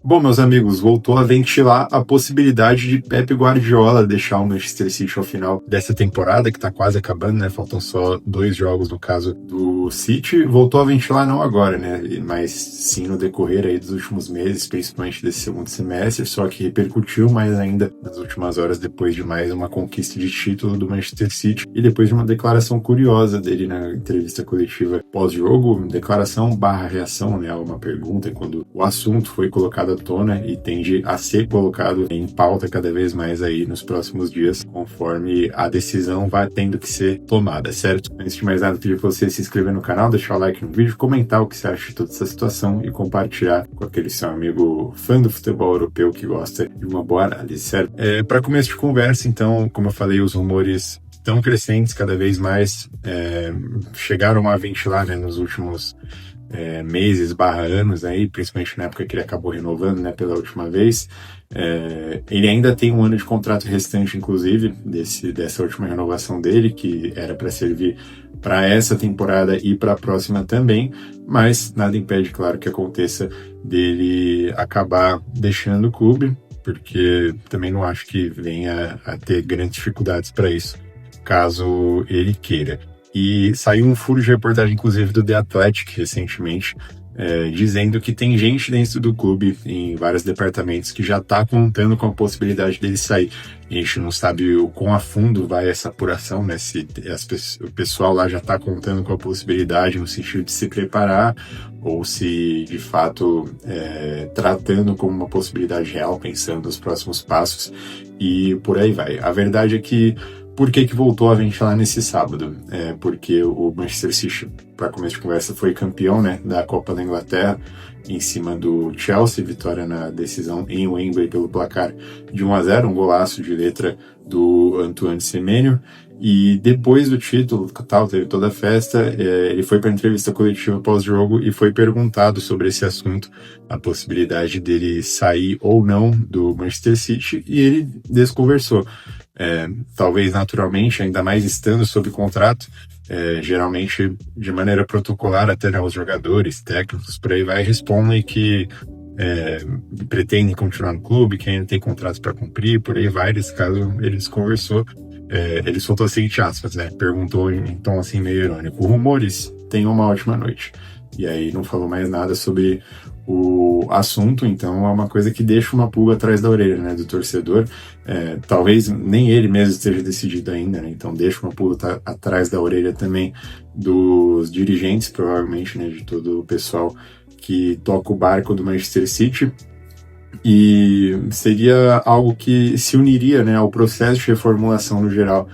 Bom, meus amigos, voltou a ventilar a possibilidade de Pep Guardiola deixar o Manchester City ao final dessa temporada, que tá quase acabando, né? Faltam só 2 jogos no caso do City. Voltou a ventilar não agora, né? Mas sim no decorrer aí dos últimos meses, principalmente desse segundo semestre, só que repercutiu mais ainda nas últimas horas depois de mais uma conquista de título do Manchester City e depois de uma declaração curiosa dele na entrevista coletiva pós-jogo, declaração barra reação, né? Uma pergunta quando o assunto foi colocado à tona e tende a ser colocado em pauta cada vez mais aí nos próximos dias, conforme a decisão vai tendo que ser tomada, certo? Antes de mais nada, pedir para você se inscrever no canal, deixar o like no vídeo, comentar o que você acha de toda essa situação e compartilhar com aquele seu amigo fã do futebol europeu que gosta de uma boa análise, certo? Para começo de conversa, então, como eu falei, os rumores tão crescentes cada vez mais, chegaram a ventilar, né, nos últimos meses barra anos aí, principalmente na época que ele acabou renovando, né, pela última vez. Ele ainda tem um ano de contrato restante, inclusive, dessa última renovação dele, que era para servir para essa temporada e para a próxima também, mas nada impede, claro, que aconteça dele acabar deixando o clube, porque também não acho que venha a ter grandes dificuldades para isso, caso ele queira. E saiu um furo de reportagem, inclusive, do The Athletic recentemente, dizendo que tem gente dentro do clube, em vários departamentos, que já está contando com a possibilidade dele sair. A gente não sabe o quão a fundo vai essa apuração, né? Se o pessoal lá já está contando com a possibilidade no sentido de se preparar, ou se, de fato, tratando como uma possibilidade real, pensando nos próximos passos, e por aí vai. A verdade é que por que voltou a ventilar nesse sábado? Porque o Manchester City, para começo de conversa, foi campeão, né, da Copa da Inglaterra, em cima do Chelsea, vitória na decisão em Wembley pelo placar de 1-0, um golaço de letra do Antoine Semenyo. E depois do título, teve toda a festa, ele foi para a entrevista coletiva pós-jogo e foi perguntado sobre esse assunto, a possibilidade dele sair ou não do Manchester City, e ele desconversou. Talvez naturalmente, ainda mais estando sob contrato, geralmente de maneira protocolar, até, né, os jogadores, técnicos, por aí vai, respondem que pretendem continuar no clube, que ainda tem contratos para cumprir, por aí vai. Nesse caso, ele desconversou. Ele soltou assim, entre aspas, né? Perguntou em tom assim meio irônico: rumores, tenham uma ótima noite. E aí não falou mais nada sobre o assunto, então é uma coisa que deixa uma pulga atrás da orelha, né, do torcedor. Talvez nem ele mesmo esteja decidido ainda, né, então deixa uma pulga atrás da orelha também dos dirigentes, provavelmente, né, de todo o pessoal que toca o barco do Manchester City. E seria algo que se uniria, né, ao processo de reformulação no geral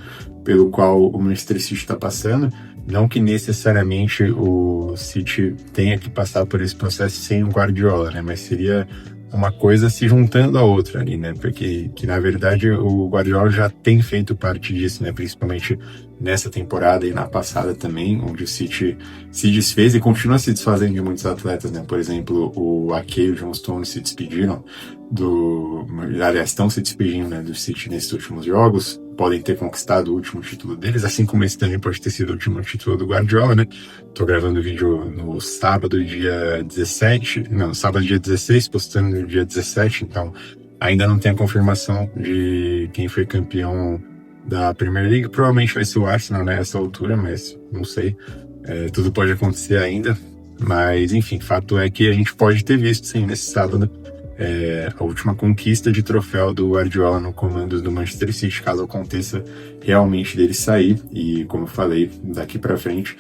pelo qual o Manchester City está passando. Não que necessariamente o City tenha que passar por esse processo sem o Guardiola, né, mas seria uma coisa se juntando à outra ali, né, porque na verdade o Guardiola já tem feito parte disso, né, principalmente nessa temporada e na passada também, onde o City se desfez e continua se desfazendo de muitos atletas, né, por exemplo, o Ake e o John Stones se despediram aliás, estão se despedindo, né, do City nesses últimos jogos, podem ter conquistado o último título deles, assim como esse também pode ter sido o último título do Guardiola, né. Tô gravando o vídeo no sábado, dia 16, postando no dia 17, então ainda não tem a confirmação de quem foi campeão da Premier League. Provavelmente vai ser o Arsenal, né, essa altura, mas não sei, tudo pode acontecer ainda, mas enfim, fato é que a gente pode ter visto, sim, nesse sábado, a última conquista de troféu do Guardiola no comando do Manchester City, caso aconteça realmente dele sair. E como eu falei, daqui para frente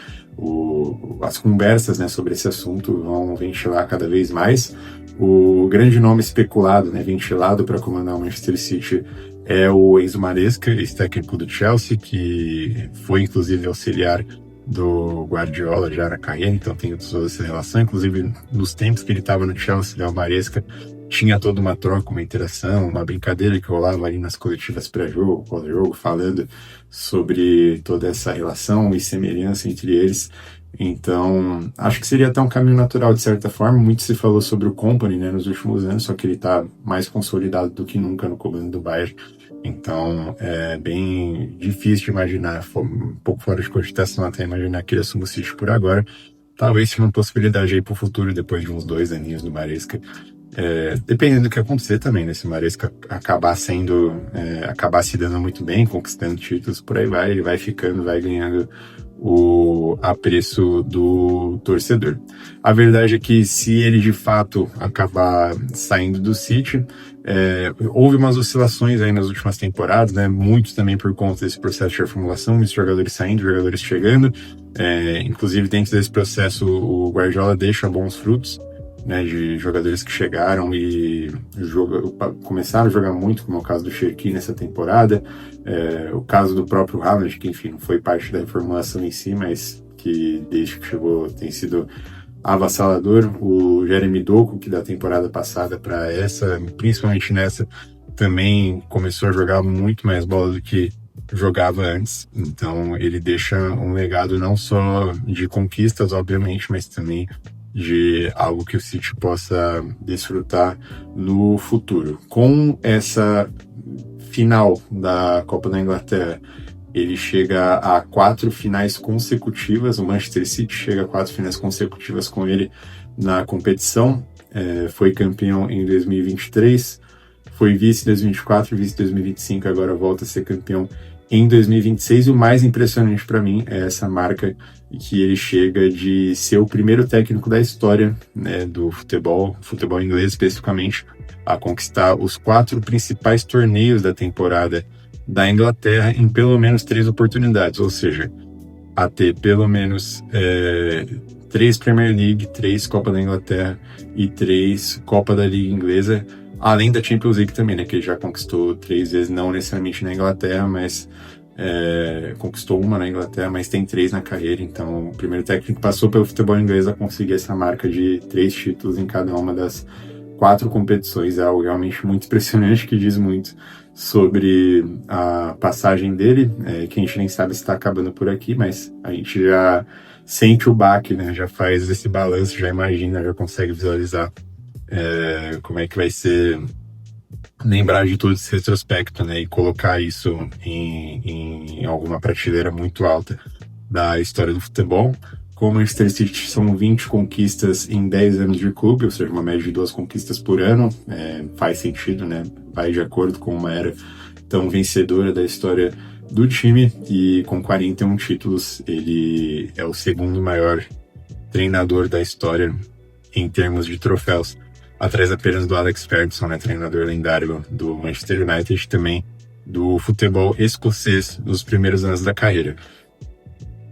as conversas, né, sobre esse assunto vão ventilar cada vez mais. O grande nome especulado, né, ventilado para comandar o Manchester City é o Enzo Maresca, ex-técnico do Chelsea, que foi inclusive auxiliar do Guardiola já na carreira, então tem toda essa relação. Inclusive, nos tempos que ele estava no Chelsea, né, o Maresca tinha toda uma troca, uma interação, uma brincadeira que rolava ali nas coletivas pré-jogo, pós-jogo, falando sobre toda essa relação e semelhança entre eles. Então, acho que seria até um caminho natural, de certa forma. Muito se falou sobre o Kompany, né, nos últimos anos, só que ele está mais consolidado do que nunca no comando do Bayern. Então, é bem difícil de imaginar, um pouco fora de cogitação até imaginar que ele assuma o City por agora. Talvez seja uma possibilidade aí para o futuro, depois de uns 2 aninhos do Maresca, Dependendo do que acontecer também, né? Se o Maresca acabar acabar se dando muito bem, conquistando títulos, por aí vai, ele vai ficando, vai ganhando o apreço do torcedor. A verdade é que se ele de fato acabar saindo do City, houve umas oscilações aí nas últimas temporadas, né? Muito também por conta desse processo de reformulação, muitos jogadores saindo, jogadores chegando. Inclusive dentro desse processo o Guardiola deixa bons frutos, né, de jogadores que chegaram e começaram a jogar muito, como é o caso do Cherki nessa temporada, o caso do próprio Haaland, que enfim não foi parte da reformulação em si, mas que desde que chegou tem sido avassalador. O Jeremy Doku, que da temporada passada para essa, principalmente nessa, também começou a jogar muito mais bola do que jogava antes, então ele deixa um legado não só de conquistas, obviamente, mas também de algo que o City possa desfrutar no futuro. Com essa final da Copa da Inglaterra, ele chega a 4 finais consecutivas, o Manchester City chega a 4 finais consecutivas com ele na competição, foi campeão em 2023, foi vice em 2024, vice em 2025, agora volta a ser campeão em 2026, e o mais impressionante para mim é essa marca que ele chega de ser o primeiro técnico da história, né, do futebol inglês especificamente, a conquistar os 4 principais torneios da temporada da Inglaterra em pelo menos 3 oportunidades, ou seja, a ter pelo menos 3 Premier League, 3 Copa da Inglaterra e 3 Copa da Liga Inglesa, além da Champions League também, né, que ele já conquistou 3 vezes, não necessariamente na Inglaterra, mas conquistou uma na Inglaterra, mas tem 3 na carreira. Então o primeiro técnico passou pelo futebol inglês a conseguir essa marca de 3 títulos em cada uma das 4 competições. É algo realmente muito impressionante, que diz muito sobre a passagem dele, que a gente nem sabe se está acabando por aqui, mas a gente já sente o baque, né, já faz esse balanço, já imagina, já consegue visualizar como é que vai ser lembrar de todo esse retrospecto, né, e colocar isso em alguma prateleira muito alta da história do futebol. Com o Manchester City são 20 conquistas em 10 anos de clube, ou seja, uma média de 2 conquistas por ano, faz sentido, né, vai de acordo com uma era tão vencedora da história do time, e com 41 títulos ele é o segundo maior treinador da história em termos de troféus, atrás apenas do Alex Ferguson, né, treinador lendário do Manchester United, também do futebol escocês nos primeiros anos da carreira.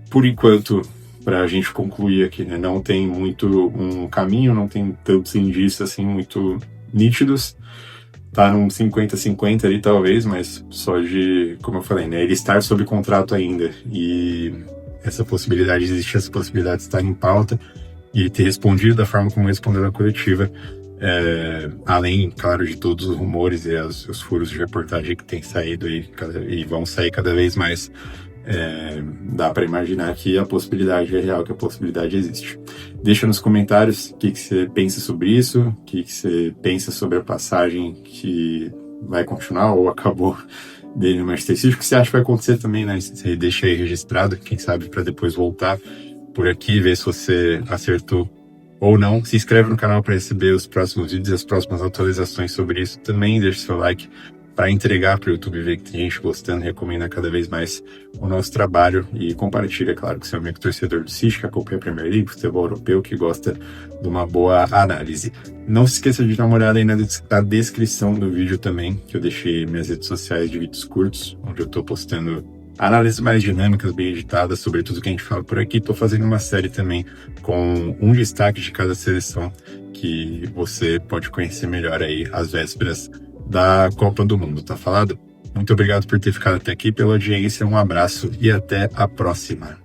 Por enquanto, para a gente concluir aqui, né, não tem muito um caminho, não tem tantos indícios assim muito nítidos. Tá num 50-50 ali talvez, mas só de, como eu falei, né, ele estar sob contrato ainda e essa possibilidade, existe essa possibilidade de estar em pauta e ter respondido da forma como respondeu na coletiva, além, claro, de todos os rumores e os furos de reportagem que tem saído e vão sair cada vez mais, dá para imaginar que a possibilidade é real, que a possibilidade existe. Deixa nos comentários o que você pensa sobre isso, o que você pensa sobre a passagem que vai continuar ou acabou dele no Manchester City, o que você acha que vai acontecer também, né? Você deixa aí registrado, quem sabe para depois voltar por aqui, ver se você acertou ou não. Se inscreve no canal para receber os próximos vídeos e as próximas atualizações sobre isso. Também deixa seu like para entregar para o YouTube, ver que tem gente gostando, recomenda cada vez mais o nosso trabalho e compartilha, claro, com seu amigo torcedor do City, que acompanha a Premier League, futebol europeu, que gosta de uma boa análise. Não se esqueça de dar uma olhada aí na descrição do vídeo também, que eu deixei minhas redes sociais de vídeos curtos, onde eu estou postando análises mais dinâmicas, bem editadas sobre tudo que a gente fala por aqui. Estou fazendo uma série também com um destaque de cada seleção que você pode conhecer melhor aí às vésperas da Copa do Mundo, tá falado? Muito obrigado por ter ficado até aqui, pela audiência, um abraço e até a próxima.